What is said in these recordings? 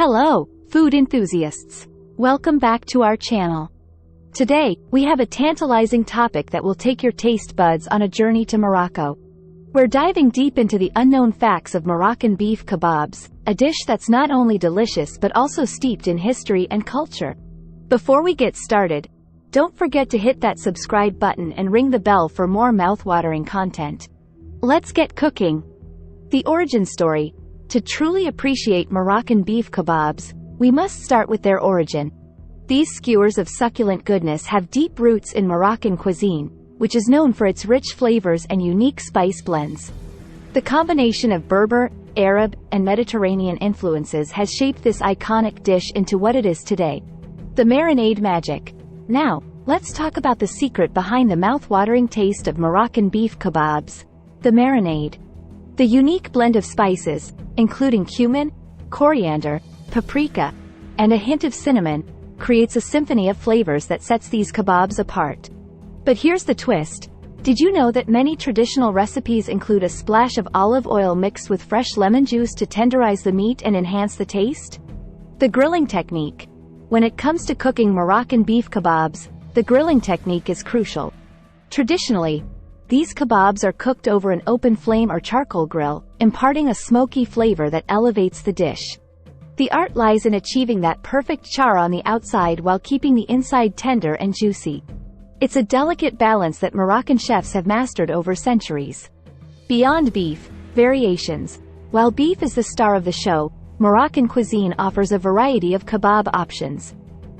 Hello, food enthusiasts. Welcome back to our channel. Today, we have a tantalizing topic that will take your taste buds on a journey to Morocco. We're diving deep into the unknown facts of Moroccan beef kebabs, a dish that's not only delicious but also steeped in history and culture. Before we get started, don't forget to hit that subscribe button and ring the bell for more mouth-watering content. Let's get cooking. The origin story. To truly appreciate Moroccan beef kebabs, we must start with their origin. These skewers of succulent goodness have deep roots in Moroccan cuisine, which is known for its rich flavors and unique spice blends. The combination of Berber, Arab, and Mediterranean influences has shaped this iconic dish into what it is today. The marinade magic. Now, let's talk about the secret behind the mouth-watering taste of Moroccan beef kebabs. The marinade. The unique blend of spices, including cumin, coriander, paprika, and a hint of cinnamon, creates a symphony of flavors that sets these kebabs apart. But here's the twist. Did you know that many traditional recipes include a splash of olive oil mixed with fresh lemon juice to tenderize the meat and enhance the taste? The grilling technique. When it comes to cooking Moroccan beef kebabs, the grilling technique is crucial. Traditionally, these kebabs are cooked over an open flame or charcoal grill, imparting a smoky flavor that elevates the dish. The art lies in achieving that perfect char on the outside while keeping the inside tender and juicy. It's a delicate balance that Moroccan chefs have mastered over centuries. Beyond beef, variations. While beef is the star of the show, Moroccan cuisine offers a variety of kebab options.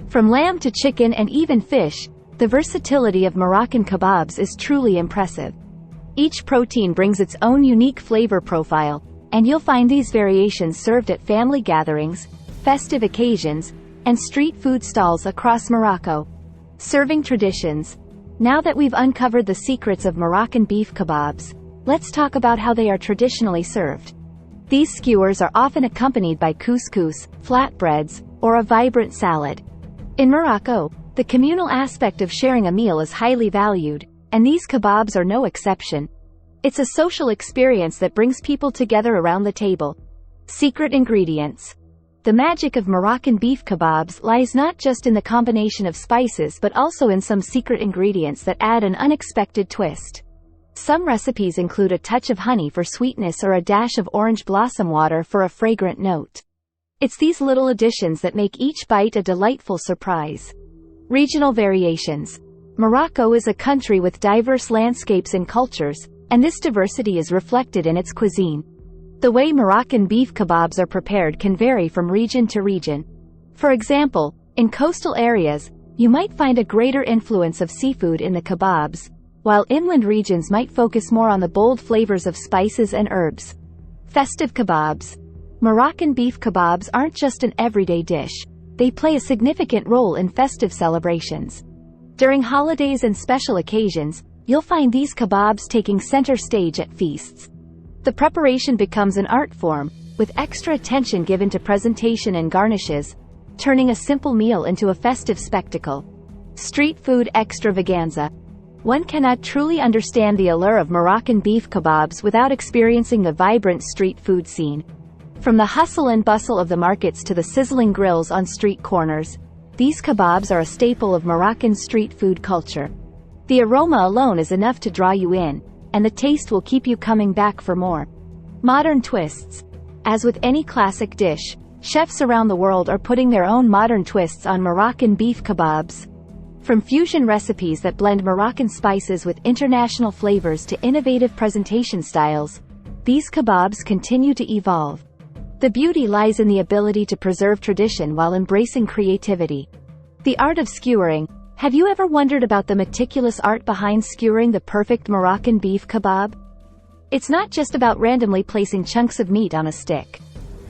From lamb to chicken and even fish, the versatility of Moroccan kebabs is truly impressive. Each protein brings its own unique flavor profile, and you'll find these variations served at family gatherings, festive occasions, and street food stalls across Morocco. Serving traditions. Now that we've uncovered the secrets of Moroccan beef kebabs, let's talk about how they are traditionally served. These skewers are often accompanied by couscous, flatbreads, or a vibrant salad. In Morocco, the communal aspect of sharing a meal is highly valued, and these kebabs are no exception. It's a social experience that brings people together around the table. Secret ingredients. The magic of Moroccan beef kebabs lies not just in the combination of spices but also in some secret ingredients that add an unexpected twist. Some recipes include a touch of honey for sweetness or a dash of orange blossom water for a fragrant note. It's these little additions that make each bite a delightful surprise. Regional variations. Morocco is a country with diverse landscapes and cultures, and this diversity is reflected in its cuisine. The way Moroccan beef kebabs are prepared can vary from region to region. For example, in coastal areas, you might find a greater influence of seafood in the kebabs, while inland regions might focus more on the bold flavors of spices and herbs. Festive kebabs. Moroccan beef kebabs aren't just an everyday dish. They play a significant role in festive celebrations. During holidays and special occasions, you'll find these kebabs taking center stage at feasts. The preparation becomes an art form, with extra attention given to presentation and garnishes, turning a simple meal into a festive spectacle. Street food extravaganza. One cannot truly understand the allure of Moroccan beef kebabs without experiencing the vibrant street food scene. From the hustle and bustle of the markets to the sizzling grills on street corners, these kebabs are a staple of Moroccan street food culture. The aroma alone is enough to draw you in, and the taste will keep you coming back for more. Modern twists. As with any classic dish, chefs around the world are putting their own modern twists on Moroccan beef kebabs. From fusion recipes that blend Moroccan spices with international flavors to innovative presentation styles, these kebabs continue to evolve. The beauty lies in the ability to preserve tradition while embracing creativity. The art of skewering. Have you ever wondered about the meticulous art behind skewering the perfect Moroccan beef kebab? It's not just about randomly placing chunks of meat on a stick.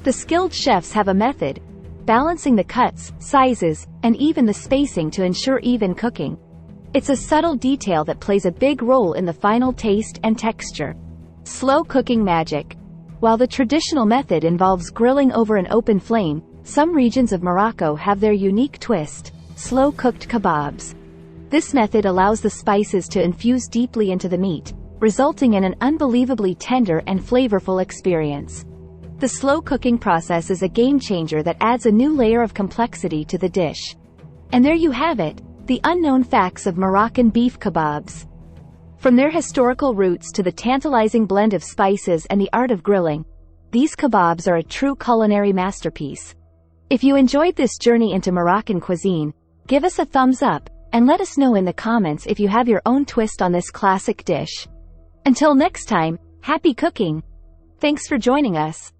The skilled chefs have a method, balancing the cuts, sizes, and even the spacing to ensure even cooking. It's a subtle detail that plays a big role in the final taste and texture. Slow cooking magic. While the traditional method involves grilling over an open flame, some regions of Morocco have their unique twist: slow-cooked kebabs. This method allows the spices to infuse deeply into the meat, resulting in an unbelievably tender and flavorful experience. The slow cooking process is a game changer that adds a new layer of complexity to the dish. And there you have it, the unknown facts of Moroccan beef kebabs. From their historical roots to the tantalizing blend of spices and the art of grilling, these kebabs are a true culinary masterpiece. If you enjoyed this journey into Moroccan cuisine, give us a thumbs up, and let us know in the comments if you have your own twist on this classic dish. Until next time, happy cooking! Thanks for joining us.